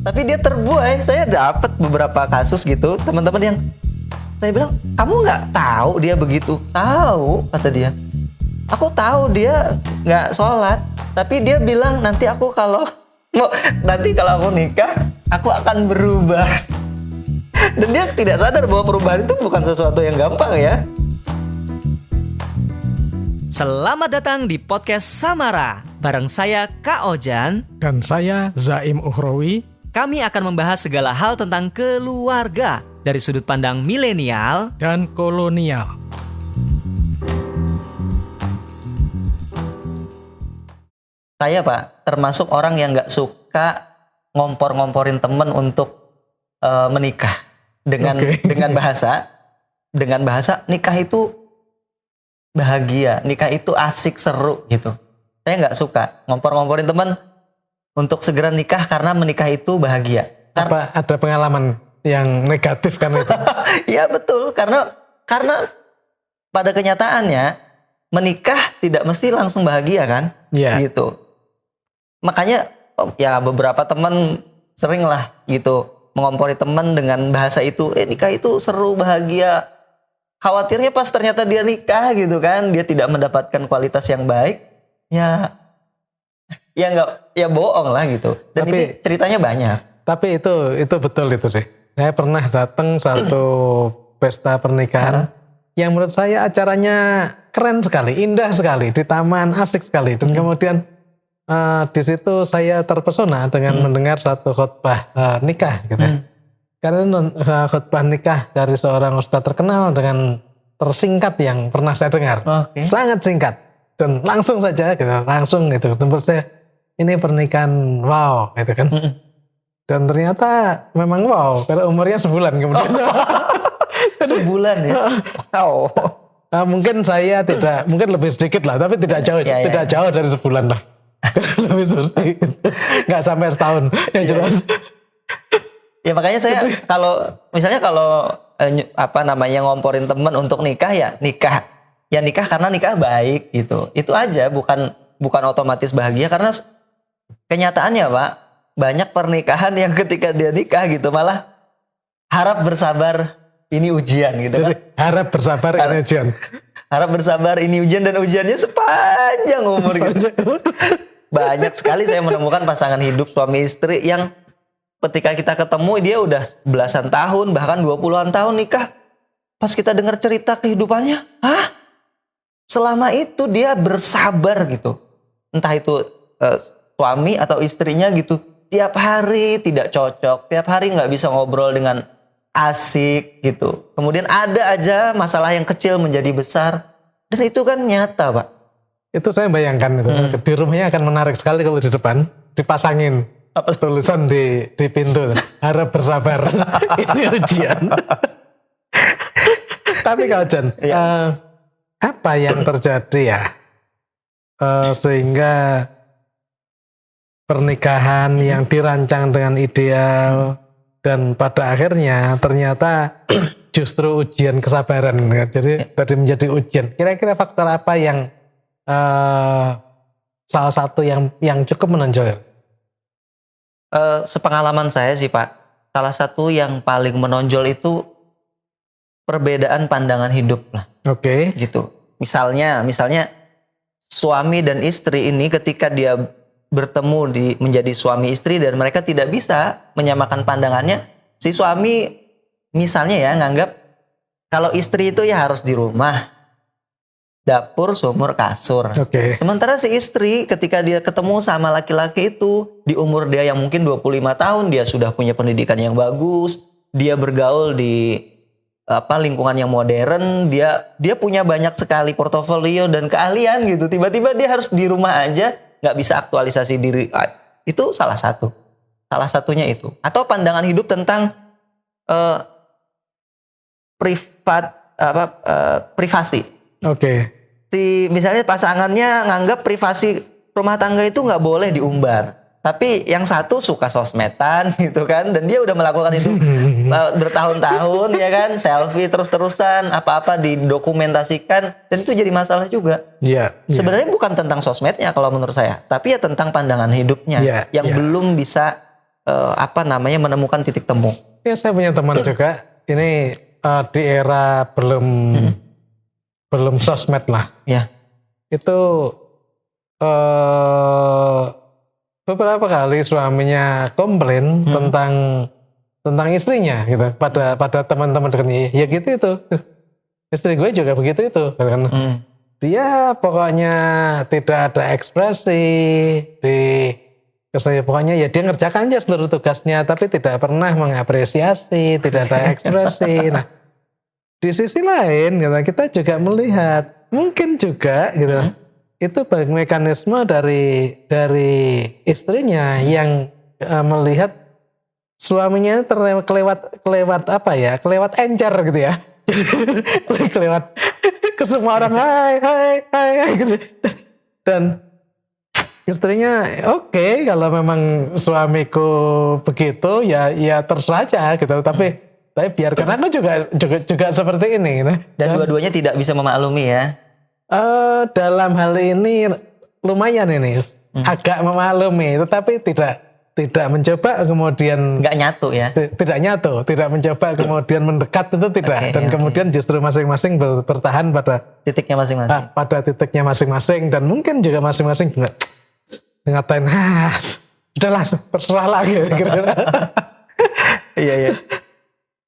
Tapi dia terbuai. Saya dapat beberapa kasus gitu, teman-teman yang saya bilang, kamu nggak tahu dia begitu? Tahu, kata dia. Aku tahu dia nggak sholat, tapi dia bilang nanti kalau aku nikah, aku akan berubah. Dan dia tidak sadar bahwa perubahan itu bukan sesuatu yang gampang ya. Selamat datang di podcast Samara. Bareng saya Kak Ojan. Dan saya Zaim Ukhrawi. Kami akan membahas segala hal tentang keluarga dari sudut pandang milenial dan kolonial. Saya Pak, termasuk orang yang nggak suka ngompor-ngomporin temen untuk menikah dengan bahasa nikah itu bahagia, nikah itu asik, seru gitu. Saya nggak suka ngompor-ngomporin temen untuk segera nikah karena menikah itu bahagia. Apa ada pengalaman yang negatif kan itu? Iya betul, karena pada kenyataannya menikah tidak mesti langsung bahagia kan, gitu. Makanya ya beberapa teman sering lah gitu mengompori teman dengan bahasa itu, nikah itu seru, bahagia. Khawatirnya pas ternyata dia nikah gitu kan, dia tidak mendapatkan kualitas yang baik, ya bohong lah gitu. Dan tapi, ini ceritanya banyak. Tapi itu betul itu sih. Saya pernah datang satu pesta pernikahan yang menurut saya acaranya keren sekali, indah sekali, di taman asik sekali. Dan kemudian di situ saya terpesona dengan mendengar satu khotbah nikah gitu. Karena khotbah nikah dari seorang ustadz terkenal dengan tersingkat yang pernah saya dengar. Sangat singkat dan langsung saja gitu, gitu. Dan menurut saya ini pernikahan wow gitu kan. Dan ternyata memang wow, karena umurnya sebulan kemudian. Sebulan ya. Wow. Mungkin saya mungkin lebih sedikit lah, tapi tidak jauh, tidak jauh dari sebulan lah. Lebih seperti itu. Nggak sampai setahun yang jelas. Ya makanya saya kalau ngomporin temen untuk nikah ya nikah karena nikah baik gitu. Itu aja, bukan otomatis bahagia, karena kenyataannya Pak, banyak pernikahan yang ketika dia nikah gitu malah harap bersabar ini ujian gitu kan. Harap bersabar ini ujian. Harap bersabar ini ujian, dan ujiannya sepanjang umur gitu. Banyak sekali saya menemukan pasangan hidup suami istri yang ketika kita ketemu dia udah belasan tahun, bahkan 20-an tahun nikah. Pas kita dengar cerita kehidupannya, selama itu dia bersabar gitu. Entah itu suami atau istrinya gitu. Tiap hari tidak cocok, tiap hari nggak bisa ngobrol dengan asik gitu. Kemudian ada aja masalah yang kecil menjadi besar. Dan itu kan nyata Pak. Itu saya bayangkan itu. Di rumahnya akan menarik sekali kalau di depan dipasangin tulisan di pintu, harap bersabar ini ujian. Tapi Kak Ojan, apa yang terjadi ya sehingga pernikahan yang dirancang dengan ideal dan pada akhirnya ternyata justru ujian kesabaran, jadi tadi menjadi ujian. Kira-kira faktor apa yang salah satu yang cukup menonjol? Sepengalaman saya sih Pak, salah satu yang paling menonjol itu perbedaan pandangan hidup lah. Gitu. Misalnya suami dan istri ini ketika dia bertemu menjadi suami istri dan mereka tidak bisa menyamakan pandangannya. Si suami misalnya ya nganggap kalau istri itu ya harus di rumah, dapur, sumur, kasur. Sementara si istri ketika dia ketemu sama laki-laki itu di umur dia yang mungkin 25 tahun, dia sudah punya pendidikan yang bagus, dia bergaul di lingkungan yang modern, dia punya banyak sekali portofolio dan keahlian gitu. Tiba-tiba dia harus di rumah aja, nggak bisa aktualisasi diri. Itu salah satunya itu. Atau pandangan hidup tentang privasi. Misalnya pasangannya nganggap privasi rumah tangga itu nggak boleh diumbar. Tapi yang satu suka sosmedan gitu kan, dan dia udah melakukan itu bertahun-tahun ya kan, selfie terus-terusan, apa-apa didokumentasikan, dan itu jadi masalah juga. Sebenarnya bukan tentang sosmednya kalau menurut saya, tapi ya tentang pandangan hidupnya yang belum bisa menemukan titik temu. Ya saya punya teman juga ini di era belum sosmed lah. Ya. Itu beberapa kali suaminya komplain tentang istrinya gitu pada teman-teman dekatnya. Ya gitu itu. Istri gue juga begitu itu kan. Dia pokoknya tidak ada ekspresi pokoknya ya dia ngerjakan aja seluruh tugasnya tapi tidak pernah mengapresiasi, tidak ada ekspresi. Nah, di sisi lain gitu, kita juga melihat mungkin juga gitu itu bagian mekanisme dari istrinya yang melihat suaminya kelewat apa ya, kelewat encer gitu ya. Kelewat ke semua orang hai gitu. Dan istrinya oke, kalau memang suamiku begitu ya terserah aja gitu, tapi biarkan aku juga seperti ini gitu. Dan dua-duanya tidak bisa memaklumi ya. Dalam hal ini lumayan ini agak memaklumi, tetapi tidak mencoba kemudian nggak nyatu ya. Tidak mencoba kemudian mendekat itu tidak. Dan kemudian justru masing-masing bertahan pada titiknya masing-masing. Pada titiknya masing-masing, dan mungkin juga masing-masing juga ngatain, udahlah terserah lah gitu. Iya.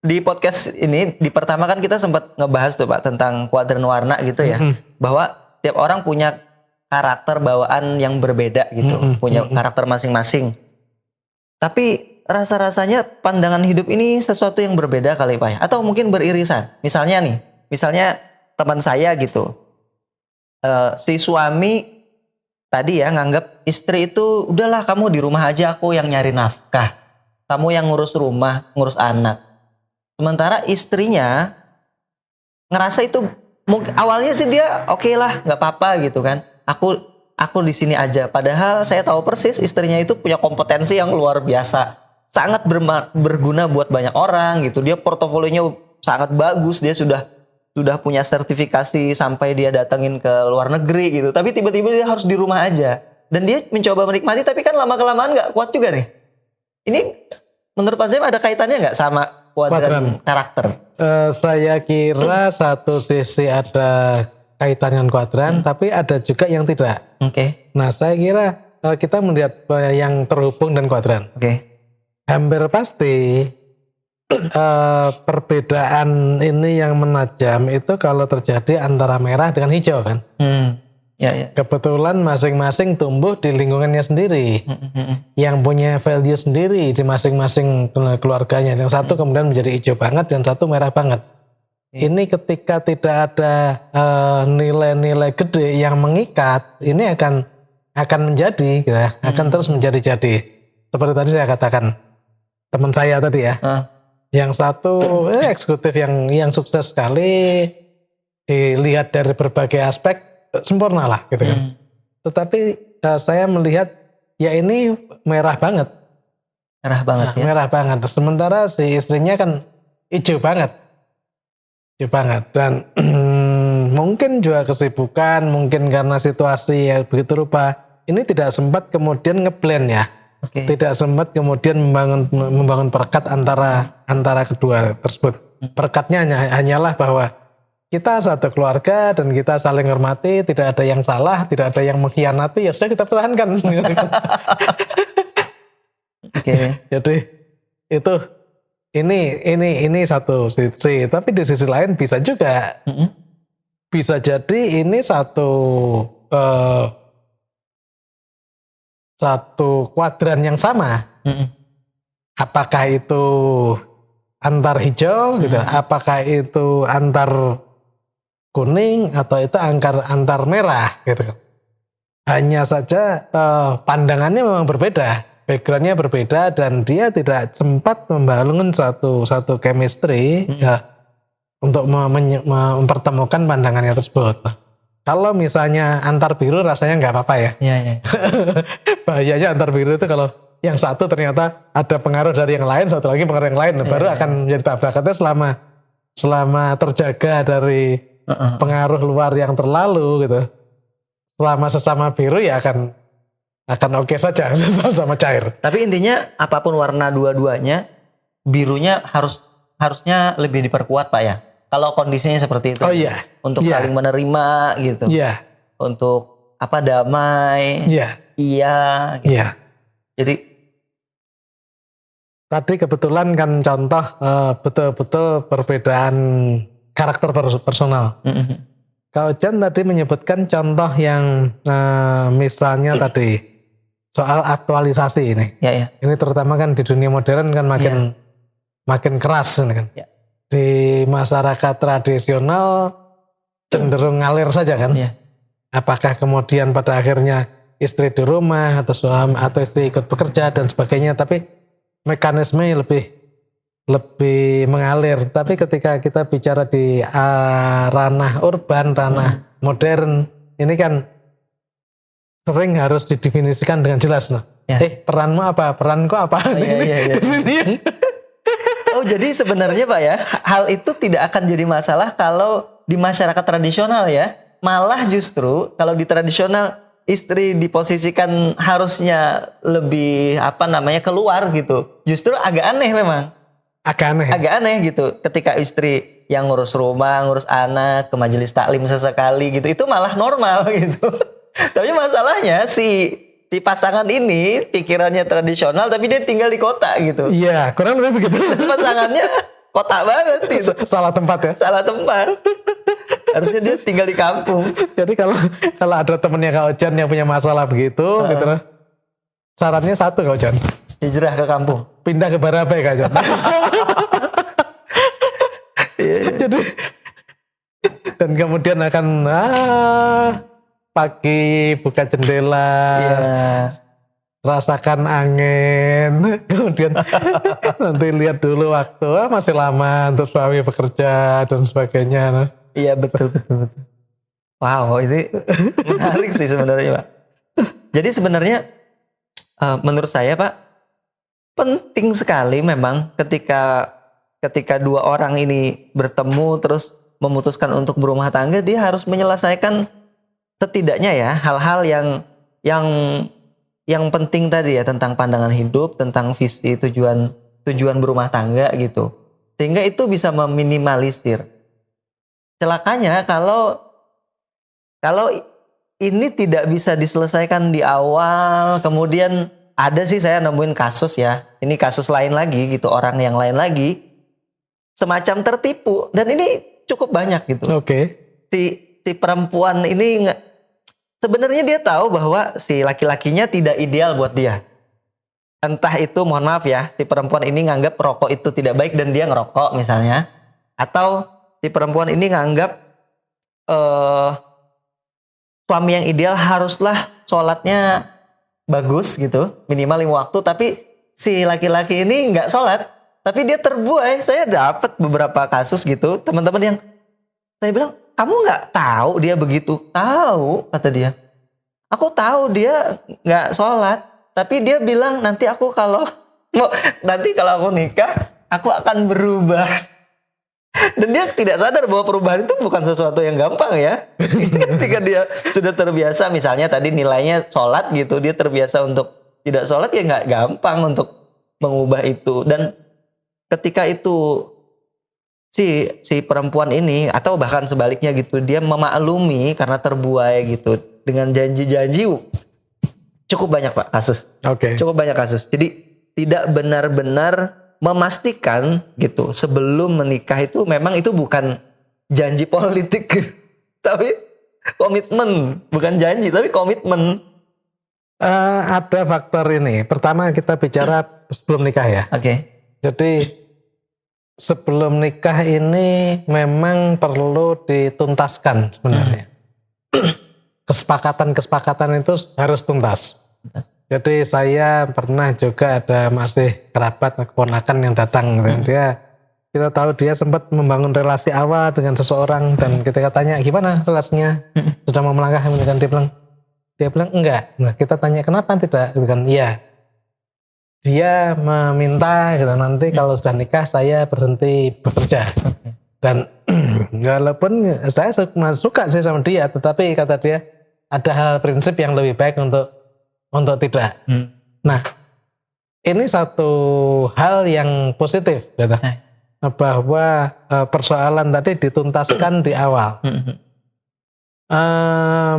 Di podcast ini di pertama kan kita sempat ngebahas tuh Pak tentang kuadran warna gitu ya. Bahwa setiap orang punya karakter bawaan yang berbeda gitu, punya karakter masing-masing. Tapi rasa-rasanya pandangan hidup ini sesuatu yang berbeda kali Pak ya? Atau mungkin beririsan. Misalnya teman saya gitu, si suami tadi ya nganggap istri itu udahlah kamu di rumah aja, aku yang nyari nafkah, kamu yang ngurus rumah, ngurus anak. Sementara istrinya ngerasa itu awalnya sih dia oke lah, nggak apa-apa gitu kan. Aku di sini aja. Padahal saya tahu persis istrinya itu punya kompetensi yang luar biasa, sangat berguna buat banyak orang gitu. Dia portofolionya sangat bagus, dia sudah punya sertifikasi sampai dia datengin ke luar negeri gitu. Tapi tiba-tiba dia harus di rumah aja. Dan dia mencoba menikmati, tapi kan lama-kelamaan nggak kuat juga nih. Ini menurut Pak Zaim ada kaitannya nggak sama kuadran karakter? Saya kira satu sisi ada kaitan dengan kuadran, tapi ada juga yang tidak. Oke. Nah, saya kira kita melihat yang terhubung dengan kuadran. Oke. Hampir pasti perbedaan ini yang menajam itu kalau terjadi antara merah dengan hijau kan. Ya. Kebetulan masing-masing tumbuh di lingkungannya sendiri, yang punya value sendiri di masing-masing keluarganya. Yang satu kemudian menjadi hijau banget, yang satu merah banget. Ini ketika tidak ada nilai-nilai gede yang mengikat, ini akan menjadi, gitu ya, akan terus menjadi-jadi. Seperti tadi saya katakan, teman saya tadi ya, yang satu eksekutif yang sukses sekali, dilihat dari berbagai aspek sempurna lah, gitu kan. Tetapi saya melihat ya ini merah banget. Merah banget ya. Merah banget. Sementara si istrinya kan hijau banget. Dan mungkin juga kesibukan, mungkin karena situasi yang begitu rupa, ini tidak sempat kemudian ngeblend ya. Tidak sempat kemudian membangun perekat antara kedua tersebut. Perekatnya hanyalah bahwa kita satu keluarga dan kita saling hormati, tidak ada yang salah, tidak ada yang mengkhianati, ya sudah kita pertahankan. Jadi itu ini satu sisi, tapi di sisi lain bisa juga bisa jadi ini satu kuadran yang sama. Apakah itu antar hijau gitu, apakah itu antar kuning, atau itu antar merah gitu. Hanya saja pandangannya memang berbeda. Backgroundnya berbeda, dan dia tidak sempat membangun satu chemistry ya, untuk mempertemukan pandangannya tersebut. Kalau misalnya antar biru rasanya nggak apa-apa ya. Iya. Bahayanya antar biru itu kalau yang satu ternyata ada pengaruh dari yang lain, satu lagi pengaruh yang lain, baru akan menjadi tabrakannya selama terjaga dari pengaruh luar yang terlalu gitu. Selama sesama biru ya akan akan oke saja sama cair. Tapi intinya apapun warna dua-duanya, birunya harusnya lebih diperkuat Pak ya. Kalau kondisinya seperti itu. Oh iya. Untuk saling menerima gitu. Iya. Untuk damai. Iya. Iya. Gitu. Iya. Jadi tadi kebetulan kan contoh betul-betul perbedaan karakter personal. Kak Ojan tadi menyebutkan contoh yang misalnya tadi soal aktualisasi ini. Ya. Ini terutama kan di dunia modern kan makin keras ini kan. Ya. Di masyarakat tradisional cenderung ngalir saja kan. Ya. Apakah kemudian pada akhirnya istri di rumah atau suami atau istri ikut bekerja dan sebagainya, tapi mekanisme lebih mengalir. Tapi ketika kita bicara di ranah urban, ranah modern, ini kan sering harus didefinisikan dengan jelas. Ya. Peranmu apa? Peranku apa? Iya. Di sini yang oh, jadi sebenarnya Pak ya, hal itu tidak akan jadi masalah kalau di masyarakat tradisional ya. Malah justru kalau di tradisional istri diposisikan harusnya lebih keluar gitu. Justru agak aneh memang. Agak aneh gitu. Ketika istri yang ngurus rumah, ngurus anak, ke majelis taklim sesekali gitu, itu malah normal gitu. Tapi masalahnya si pasangan ini pikirannya tradisional tapi dia tinggal di kota gitu. Iya, kurang lebih begitu. Pasangannya kota banget gitu. Salah tempat ya? Salah tempat. Harusnya dia tinggal di kampung. Jadi kalau ada temennya Kak Ojan yang punya masalah begitu, gitu, sarannya satu Kak Ojan. Hijrah ke kampung. Pindah ke Barabai Kak Ojan. Jadi dan kemudian akan pagi buka jendela, rasakan angin, kemudian nanti lihat dulu waktu masih lama untuk suami bekerja dan sebagainya. Iya betul. Wow, ini menarik sih sebenarnya Pak. Jadi sebenarnya menurut saya Pak, penting sekali memang ketika dua orang ini bertemu terus memutuskan untuk berumah tangga, dia harus menyelesaikan setidaknya ya hal-hal yang penting tadi ya, tentang pandangan hidup, tentang visi tujuan berumah tangga gitu. Sehingga itu bisa meminimalisir. Celakanya kalau ini tidak bisa diselesaikan di awal, kemudian ada sih saya nemuin kasus ya, ini kasus lain lagi gitu, orang yang lain lagi semacam tertipu, dan ini cukup banyak gitu. Oke. Si perempuan ini sebenarnya dia tahu bahwa si laki-lakinya tidak ideal buat dia. Entah itu, mohon maaf ya, si perempuan ini nganggap rokok itu tidak baik dan dia ngerokok misalnya, atau si perempuan ini nganggap suami yang ideal haruslah sholatnya bagus gitu, minimal 5 waktu, tapi si laki-laki ini nggak sholat, tapi dia terbuai. Saya dapat beberapa kasus gitu, teman-teman yang saya bilang, kamu nggak tahu dia begitu? Tahu, kata dia. Aku tahu dia nggak sholat, tapi dia bilang nanti kalau aku nikah, aku akan berubah. Dan dia tidak sadar bahwa perubahan itu bukan sesuatu yang gampang ya. Ketika dia sudah terbiasa, misalnya tadi nilainya sholat gitu, dia terbiasa untuk tidak sholat, ya nggak gampang untuk mengubah itu. Dan ketika itu si perempuan ini, atau bahkan sebaliknya gitu, dia memaklumi karena terbuai gitu dengan janji-janji, cukup banyak Pak kasus. Oke. Cukup banyak kasus. Jadi tidak benar-benar memastikan gitu sebelum menikah itu memang itu bukan janji politik, tapi komitmen. Bukan janji, tapi komitmen. Ada faktor ini. Pertama kita bicara sebelum nikah ya. Oke. Jadi sebelum nikah ini memang perlu dituntaskan sebenarnya. Kesepakatan itu harus tuntas. Jadi saya pernah juga ada masih kerabat keponakan yang datang, dan kita tahu dia sempat membangun relasi awal dengan seseorang, dan ketika tanya gimana relasinya, sudah mau melangkah, kemudian dia bilang enggak. Nah kita tanya kenapa tidak, kan iya, dia meminta gitu, nanti kalau sudah nikah saya berhenti bekerja. Dan walaupun saya suka sih sama dia, tetapi kata dia ada hal prinsip yang lebih baik untuk untuk tidak. Nah, ini satu hal yang positif, gitu. Bahwa persoalan tadi dituntaskan di awal.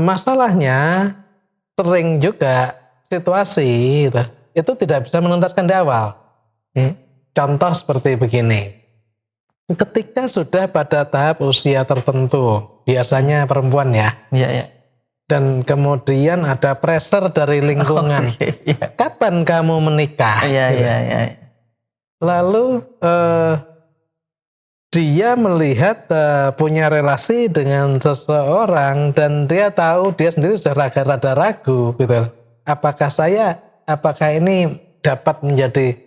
Masalahnya sering juga situasi gitu, itu tidak bisa menuntaskan di awal. Contoh seperti begini, ketika sudah pada tahap usia tertentu, biasanya perempuan ya, dan kemudian ada pressure dari lingkungan, kapan kamu menikah? Gitu. Lalu dia melihat punya relasi dengan seseorang dan dia tahu dia sendiri sudah rada ragu gitu. Apakah ini dapat menjadi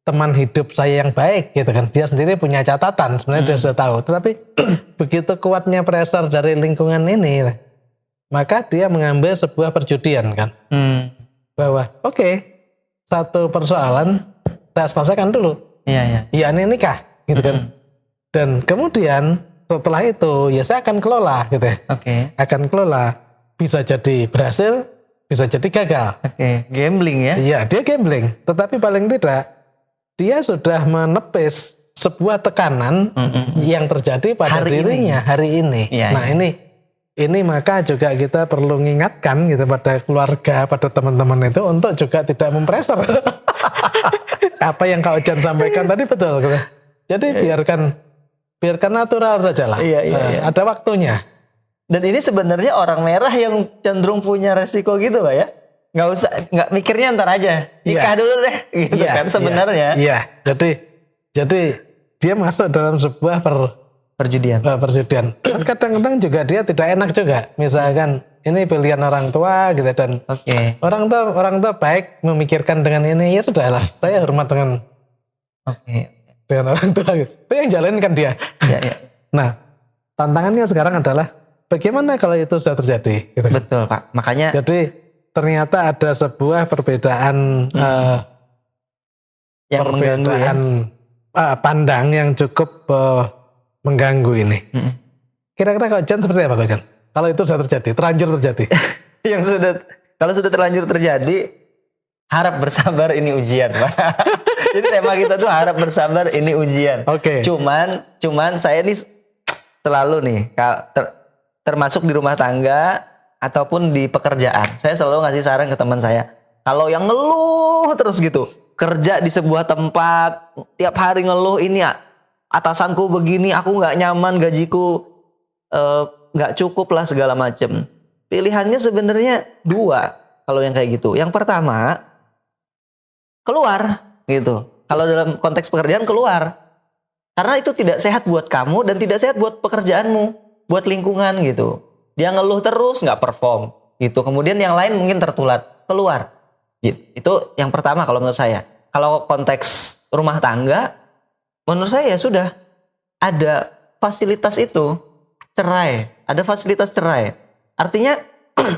teman hidup saya yang baik gitu kan. Dia sendiri punya catatan sebenarnya dia sudah tahu. Tetapi begitu kuatnya pressure dari lingkungan ini, maka dia mengambil sebuah perjudian kan. Bahwa satu persoalan saya selesaikan dulu. Iya ini nikah gitu kan. Dan kemudian setelah itu ya saya akan kelola gitu ya. Akan kelola. Bisa jadi berhasil, bisa jadi gagal. Gambling ya. Iya, dia gambling. Tetapi paling tidak dia sudah menepis sebuah tekanan yang terjadi pada dirinya hari ini. Nah, ini maka juga kita perlu mengingatkan gitu pada keluarga, pada teman-teman itu untuk juga tidak mempressure. Apa yang Kak Ojan sampaikan tadi betul gitu. Jadi biarkan natural saja lah. Ada waktunya. Dan ini sebenarnya orang merah yang cenderung punya resiko gitu Pak ya. Nggak mikirnya ntar aja. Nikah dulu deh gitu kan sebenarnya. Jadi dia masuk dalam sebuah perjudian. Kadang-kadang juga dia tidak enak juga. Misalkan ini pilihan orang tua gitu dan orang tua baik memikirkan dengan ini, ya sudahlah. Saya hormat dengan dengan orang tua gitu. Itu yang jalanin kan dia. Nah, tantangannya sekarang adalah bagaimana kalau itu sudah terjadi gitu. Betul Pak. Makanya jadi ternyata ada sebuah perbedaan pandang yang cukup mengganggu ini. Kira-kira Kak Ojan seperti apa Kak Ojan? Kalau itu sudah terjadi, terlanjur terjadi. Kalau sudah terlanjur terjadi, harap bersabar ini ujian Pak. Jadi tema kita tuh harap bersabar ini ujian. Cuman saya nih selalu nih termasuk di rumah tangga ataupun di pekerjaan. Saya selalu ngasih saran ke teman saya. Kalau yang ngeluh terus gitu, kerja di sebuah tempat, tiap hari ngeluh ini atasanku begini, aku nggak nyaman, gajiku nggak cukup lah segala macem. Pilihannya sebenarnya dua kalau yang kayak gitu. Yang pertama, keluar gitu. Kalau dalam konteks pekerjaan keluar. Karena itu tidak sehat buat kamu dan tidak sehat buat pekerjaanmu, buat lingkungan gitu. Dia ngeluh terus nggak perform gitu. Kemudian yang lain mungkin tertular, keluar. Itu yang pertama kalau menurut saya. Kalau konteks rumah tangga, menurut saya ya sudah ada fasilitas itu, cerai. Ada fasilitas cerai. Artinya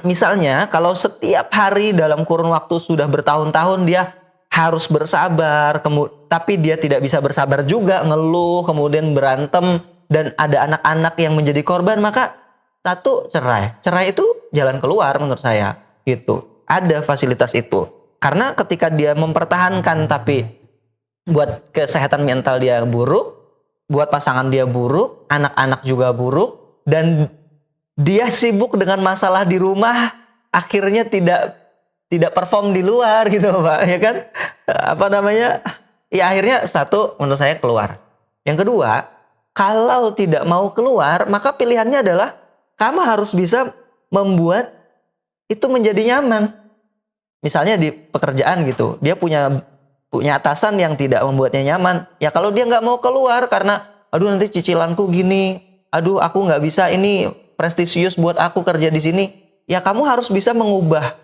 misalnya kalau setiap hari dalam kurun waktu sudah bertahun-tahun dia harus bersabar, tapi dia tidak bisa bersabar juga, ngeluh, kemudian berantem, dan ada anak-anak yang menjadi korban, maka satu cerai. Cerai itu jalan keluar menurut saya. Gitu. Ada fasilitas itu. Karena ketika dia mempertahankan tapi buat kesehatan mental dia buruk, buat pasangan dia buruk, anak-anak juga buruk, dan dia sibuk dengan masalah di rumah, akhirnya tidak perform di luar gitu Pak, ya kan? Ya akhirnya satu menurut saya keluar. Yang kedua, kalau tidak mau keluar, maka pilihannya adalah kamu harus bisa membuat itu menjadi nyaman. Misalnya di pekerjaan gitu, dia punya atasan yang tidak membuatnya nyaman. Ya kalau dia nggak mau keluar karena, aduh nanti cicilanku gini, aduh aku nggak bisa, ini prestisius buat aku kerja di sini. Ya kamu harus bisa mengubah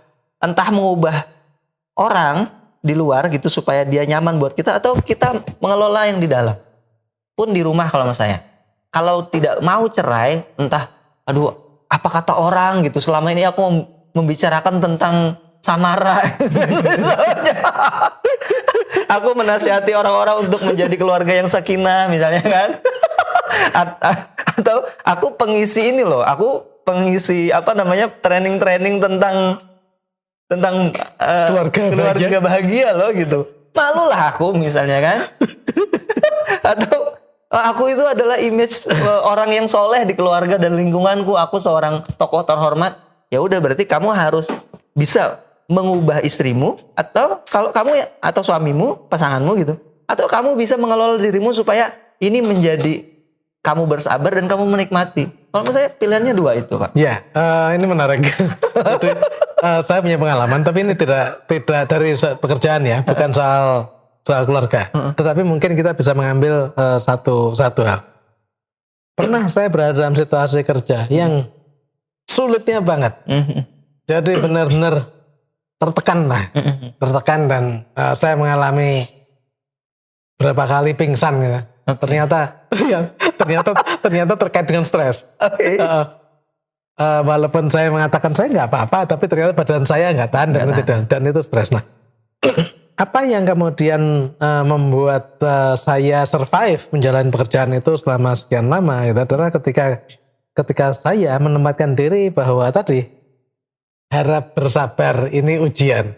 orang di luar gitu supaya dia nyaman buat kita, atau kita mengelola yang di dalam. Pun di rumah kalau menurut saya. Kalau tidak mau cerai, entah aduh apa kata orang gitu, selama ini aku membicarakan tentang Samara. Aku menasihati orang-orang untuk menjadi keluarga yang sakinah misalnya kan. Atau aku pengisi ini loh, aku pengisi training-training tentang tentang Keluarga bahagia loh gitu. Malu lah aku misalnya kan. Atau aku itu adalah image orang yang soleh di keluarga dan lingkunganku. Aku seorang tokoh terhormat. Ya udah berarti kamu harus bisa mengubah istrimu atau kalau kamu ya atau suamimu, pasanganmu gitu. Atau kamu bisa mengelola dirimu supaya ini menjadi kamu bersabar dan kamu menikmati. Kalau menurut saya pilihannya dua itu, Pak. Ya, ini menarik. Jadi, saya punya pengalaman, tapi ini tidak dari pekerjaan ya, bukan soal keluarga. Tetapi mungkin kita bisa mengambil satu hal. Pernah saya berada dalam situasi kerja yang sulitnya banget. Jadi benar-benar tertekan dan saya mengalami berapa kali pingsan gitu. Ternyata terkait dengan stres. Walaupun saya mengatakan saya nggak apa-apa, tapi ternyata badan saya nggak tahan dan itu stres. Nah, apa yang kemudian membuat saya survive menjalani pekerjaan itu selama sekian lama itu adalah ketika saya menempatkan diri bahwa tadi harap bersabar, ini ujian.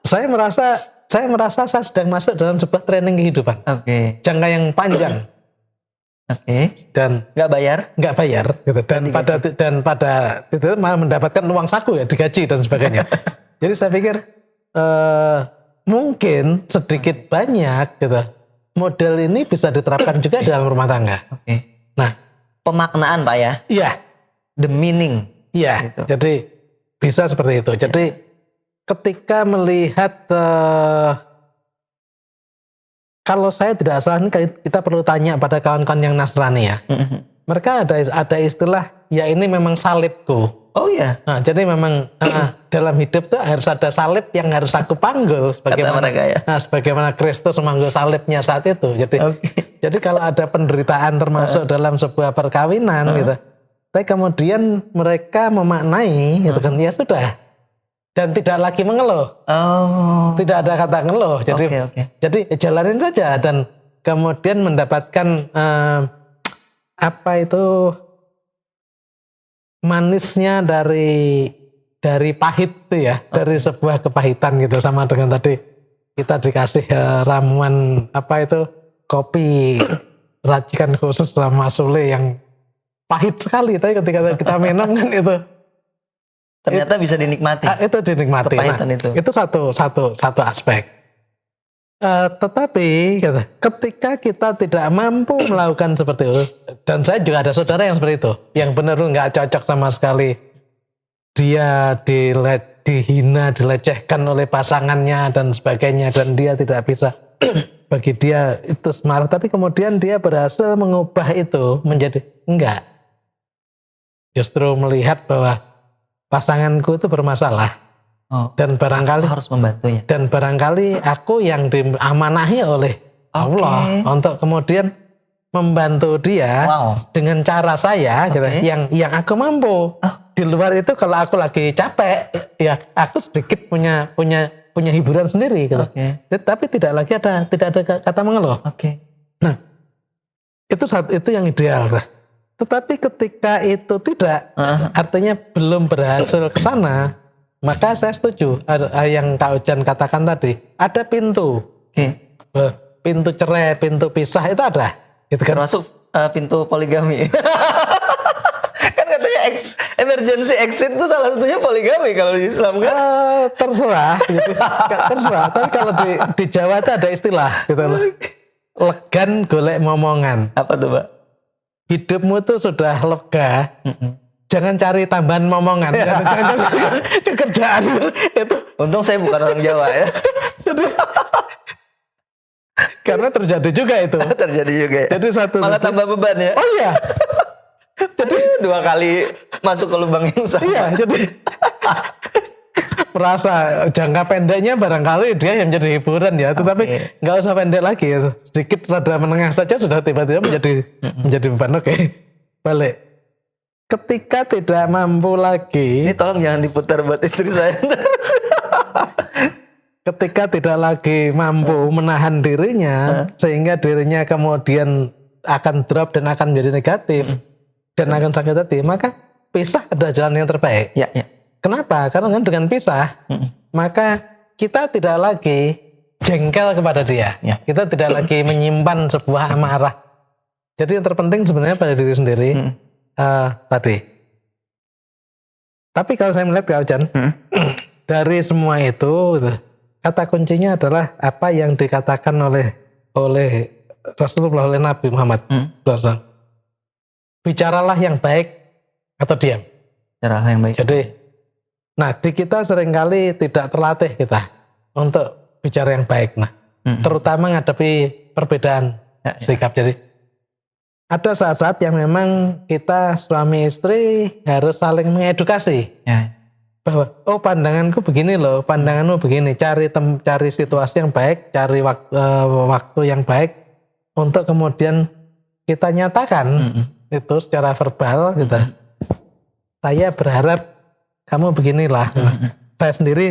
Saya merasa saya sedang masuk dalam sebuah training kehidupan. Jangka yang panjang. Dan nggak bayar gitu. Dan pada itu malah mendapatkan uang saku ya, digaji dan sebagainya. Jadi saya pikir mungkin sedikit banyak gitu model ini bisa diterapkan juga dalam rumah tangga. Nah, pemaknaan Pak ya. Iya. The meaning. Iya. Gitu. Jadi bisa seperti itu. Jadi ketika melihat kalau saya tidak salah, kita perlu tanya pada kawan-kawan yang Nasrani ya. Mereka ada istilah, ya ini memang salibku. Oh iya. Nah, jadi memang dalam hidup tuh harus ada salib yang harus aku panggul sebagaimana Kristus memanggul salibnya saat itu. Jadi kalau ada penderitaan termasuk dalam sebuah perkawinan gitu. Tapi kemudian mereka memaknai gitu kan, ya sudah. Dan tidak lagi mengeluh. Tidak ada kata ngeluh. Jadi jalanin saja dan kemudian mendapatkan manisnya dari pahit itu ya, dari sebuah kepahitan gitu, sama dengan tadi kita dikasih ramuan kopi racikan khusus sama Sule yang pahit sekali, tapi ketika kita minum kan itu ternyata bisa dinikmati. Itu dinikmati. Kepahitan itu satu aspek. Tetapi ketika kita tidak mampu melakukan seperti itu, dan saya juga ada saudara yang seperti itu, yang benar nggak cocok sama sekali. Dia dihina, dilecehkan oleh pasangannya dan sebagainya, dan dia tidak bisa. Bagi dia itu semarah, tapi kemudian dia berhasil mengubah itu menjadi enggak. Justru melihat bahwa pasanganku itu bermasalah dan barangkali aku harus membantunya. Dan barangkali aku yang diamanahi oleh Allah untuk kemudian membantu dia dengan cara saya gitu, yang aku mampu. Di luar itu kalau aku lagi capek, ya aku sedikit punya hiburan sendiri gitu. Tapi tidak ada kata mengeluh. Nah, itu yang ideal. Tetapi ketika itu tidak, artinya belum berhasil ke sana, maka saya setuju yang Kak Ujan katakan tadi, ada pintu. Pintu cerai, pintu pisah itu ada. Gitu kan? Termasuk pintu poligami. Kan katanya emergency exit itu salah satunya poligami kalau di Islam kan? Terserah. Gitu. Terserah. Tapi kalau di Jawa itu ada istilah. Gitu loh. Legan golek momongan. Apa tuh Pak? Hidupmu tuh sudah lega, jangan cari tambahan momongan, jangan cari kerjaan itu. Untung saya bukan orang Jawa ya. Karena terjadi juga itu. Terjadi juga. Ya? Jadi malah tambah beban ya. Oh iya. Jadi 2 kali masuk ke lubang yang sama. Iya. Jadi merasa jangka pendeknya barangkali dia yang menjadi hiburan ya, tetapi nggak usah pendek lagi, sedikit rada menengah saja sudah tiba-tiba menjadi beban. Balik. Ketika tidak mampu lagi, ini tolong jangan diputar buat istri saya. Ketika tidak lagi mampu menahan dirinya, sehingga dirinya kemudian akan drop dan akan menjadi negatif dan akan sakit hati, maka pisah adalah jalan yang terbaik. Ya. Kenapa? Karena kan dengan pisah, maka kita tidak lagi jengkel kepada dia. Ya. Kita tidak lagi menyimpan sebuah amarah. Jadi yang terpenting sebenarnya pada diri sendiri tadi. Tapi kalau saya melihat Kak Ojan, dari semua itu, kata kuncinya adalah apa yang dikatakan oleh Rasulullah, oleh Nabi Muhammad. Bicaralah yang baik atau diam. Bicaralah yang baik. Jadi, nah di kita seringkali tidak terlatih kita untuk bicara yang baik. Nah, terutama menghadapi perbedaan sikap. Jadi, ada saat-saat yang memang kita suami istri harus saling mengedukasi. Ya. Bahwa pandanganku begini loh, pandanganmu begini. Cari situasi yang baik, cari waktu yang baik untuk kemudian kita nyatakan itu secara verbal gitu. Saya berharap kamu beginilah. Saya sendiri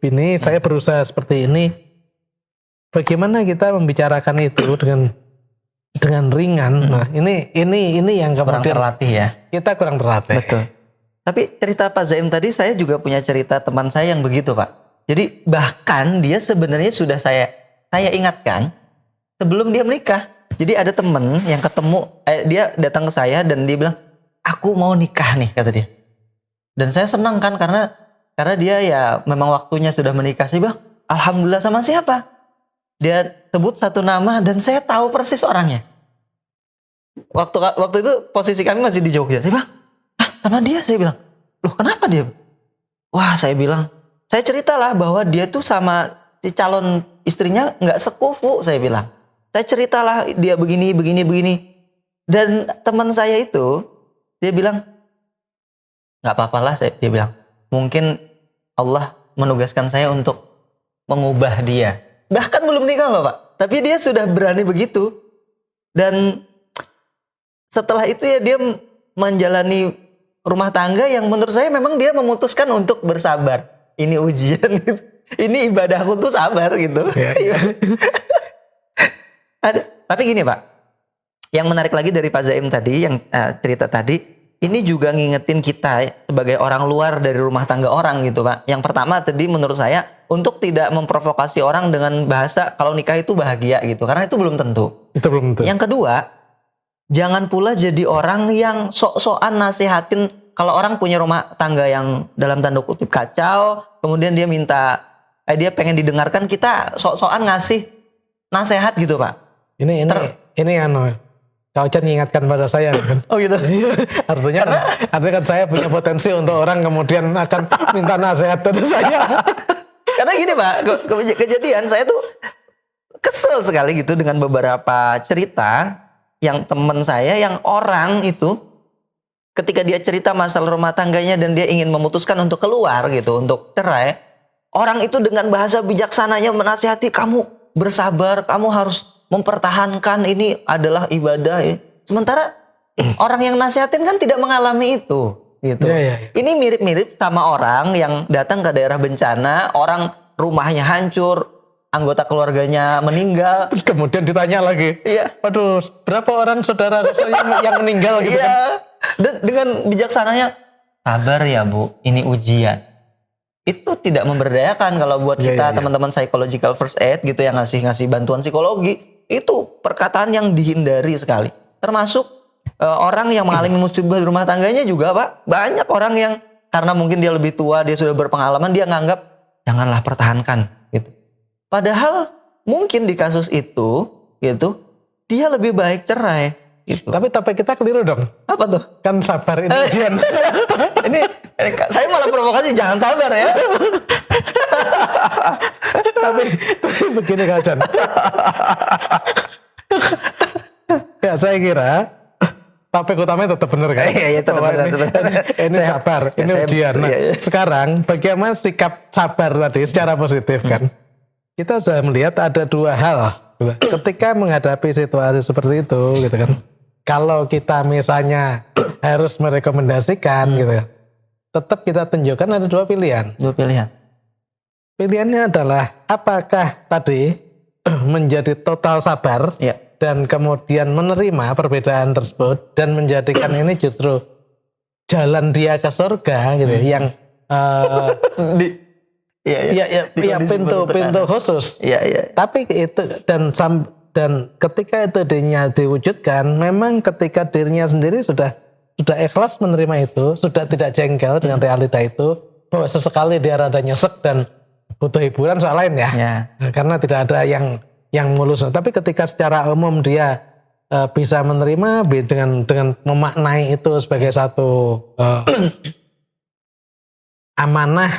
ini, saya berusaha seperti ini. Bagaimana kita membicarakan itu dengan ringan? Nah, ini yang Kurang kemudian terlatih ya. kita kurang terlatih. Betul. Tapi cerita Pak Zaim tadi, saya juga punya cerita teman saya yang begitu Pak. Jadi bahkan dia sebenarnya sudah saya ingatkan sebelum dia menikah. Jadi ada temen yang ketemu, dia datang ke saya dan dia bilang, aku mau nikah nih, kata dia. Dan saya senang kan karena dia ya memang waktunya sudah menikah. Saya bilang, alhamdulillah, sama siapa? Dia sebut satu nama dan saya tahu persis orangnya. Waktu itu posisi kami masih di Jogja. Saya bilang, sama dia, saya bilang. Loh kenapa dia? Wah, saya bilang, saya ceritalah bahwa dia tuh sama si calon istrinya nggak sekufu, saya bilang. Saya ceritalah dia begini. Dan teman saya itu, dia bilang, nggak apa-apalah, dia bilang. Mungkin Allah menugaskan saya untuk mengubah dia. Bahkan belum nikah loh Pak. Tapi dia sudah berani begitu. Dan setelah itu ya dia menjalani rumah tangga yang menurut saya memang dia memutuskan untuk bersabar. Ini ujian gitu. Ini ibadahku tuh sabar gitu. Ya. Tapi gini Pak, yang menarik lagi dari Pak Zaim tadi, yang cerita tadi, ini juga ngingetin kita sebagai orang luar dari rumah tangga orang gitu Pak. Yang pertama tadi menurut saya, untuk tidak memprovokasi orang dengan bahasa kalau nikah itu bahagia gitu, karena itu belum tentu. Itu belum tentu. Yang kedua, jangan pula jadi orang yang sok-sokan nasihatin. Kalau orang punya rumah tangga yang dalam tanda kutip kacau, kemudian dia minta, dia pengen didengarkan, kita sok-sokan ngasih nasihat gitu Pak. Ini Kak Ojan mengingatkan pada saya kan. Oh gitu. Artinya kan saya punya potensi untuk orang kemudian akan minta nasihat dari saya. Karena gini Pak, kejadian saya tuh kesel sekali gitu dengan beberapa cerita yang teman saya, yang orang itu ketika dia cerita masalah rumah tangganya dan dia ingin memutuskan untuk keluar gitu, untuk cerai, orang itu dengan bahasa bijaksananya menasihati, kamu bersabar, kamu harus mempertahankan, ini adalah ibadah. Sementara orang yang nasihatin kan tidak mengalami itu gitu. Ya. Ini mirip-mirip sama orang yang datang ke daerah bencana, orang rumahnya hancur, anggota keluarganya meninggal. Terus kemudian ditanya lagi, iya, waduh, berapa orang saudara yang meninggal gitu kan? Dan dengan bijaksananya, sabar ya Bu, ini ujian. Itu tidak memberdayakan kalau buat kita teman-teman psychological first aid gitu yang ngasih bantuan psikologi. Itu perkataan yang dihindari sekali. Termasuk orang yang mengalami musibah di rumah tangganya juga Pak. Banyak orang yang karena mungkin dia lebih tua, dia sudah berpengalaman, dia nganggap janganlah pertahankan gitu. Padahal mungkin di kasus itu gitu, dia lebih baik cerai gitu. Tapi kita keliru dong. Apa tuh? Kan sabar ini ujian. ini saya malah provokasi, jangan sabar ya. tapi begini Kak Ojan. Ya saya kira topik utamanya tetap benar kan? Iya tetap benar. Ini sabar, ini ujian. Nah, sekarang bagaimana sikap sabar tadi secara positif kan? Kita sudah melihat ada dua hal ketika menghadapi situasi seperti itu gitu kan. Kalau kita misalnya harus merekomendasikan gitu kan, tetap kita tunjukkan ada dua pilihan. Pilihannya adalah apakah tadi menjadi total sabar dan kemudian menerima perbedaan tersebut dan menjadikan ini justru jalan dia ke surga gitu, yang ya pintu khusus. Iya. Tapi itu dan ketika itu dirinya diwujudkan, memang ketika dirinya sendiri sudah ikhlas menerima itu, sudah tidak jengkel dengan realita itu, bahwa sesekali dia rada nyesek dan butuh hiburan soal lain ya. Karena tidak ada yang mulus. Tapi ketika secara umum dia bisa menerima dengan memaknai itu sebagai satu amanah,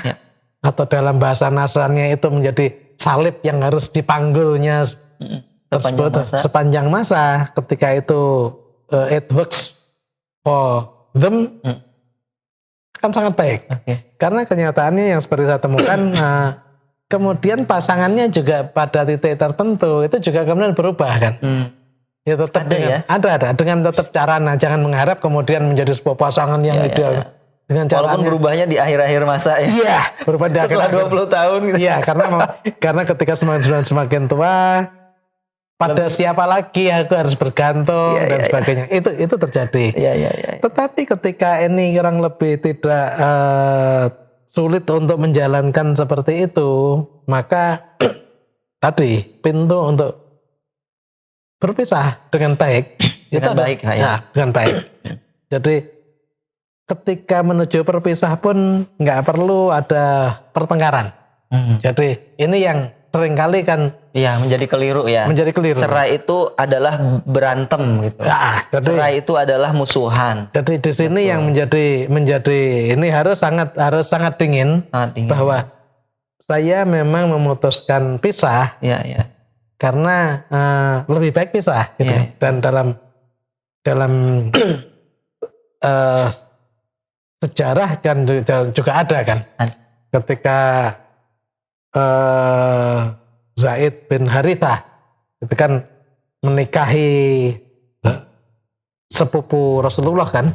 atau dalam bahasa Nasrani itu menjadi salib yang harus dipanggulnya tersebut sepanjang masa. Ketika itu it works for them, akan sangat baik. Karena kenyataannya yang seperti saya temukan, kemudian pasangannya juga pada titik tertentu itu juga kemudian berubah kan. Ya tetap ada dengan tetap caranya, jangan mengharap kemudian menjadi sebuah pasangan yang ideal. Dengan caranya, walaupun berubahnya di akhir-akhir masa ya. Iya, berubah di setelah 20 tahun gitu. Iya, karena ketika semakin tua, pada siapa lagi aku harus bergantung dan sebagainya. Itu terjadi. Iya. Tetapi ketika ini kurang lebih tidak sulit untuk menjalankan seperti itu, maka tadi pintu untuk berpisah dengan baik dengan baik. Dengan baik. Jadi ketika menuju perpisah pun nggak perlu ada pertengkaran. Jadi ini yang seringkali kan menjadi keliru ya. Menjadi keliru. Cerai itu adalah berantem gitu. Cerai itu adalah musuhan. Jadi di sini yang menjadi ini harus sangat dingin. Bahwa saya memang memutuskan pisah. Karena lebih baik pisah gitu. Dan dalam sejarah kan juga ada kan. Ketika Zaid bin Harithah itu kan menikahi sepupu Rasulullah kan.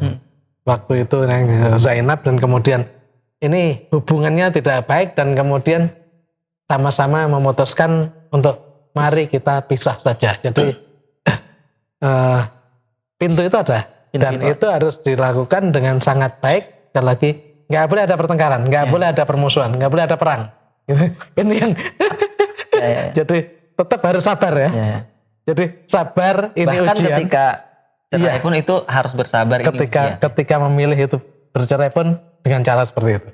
Waktu itu Zainab, dan kemudian ini hubungannya tidak baik dan kemudian sama-sama memutuskan untuk mari kita pisah saja. Jadi pintu itu ada. Dan itu harus dilakukan dengan sangat baik. Sekali lagi, nggak boleh ada pertengkaran, nggak boleh ada permusuhan, nggak boleh ada perang. Ini yang jadi tetap harus sabar ya. Jadi sabar, ini bahkan ujian. Ketika cerai pun itu harus bersabar. Ketika memilih itu bercerai pun dengan cara seperti itu.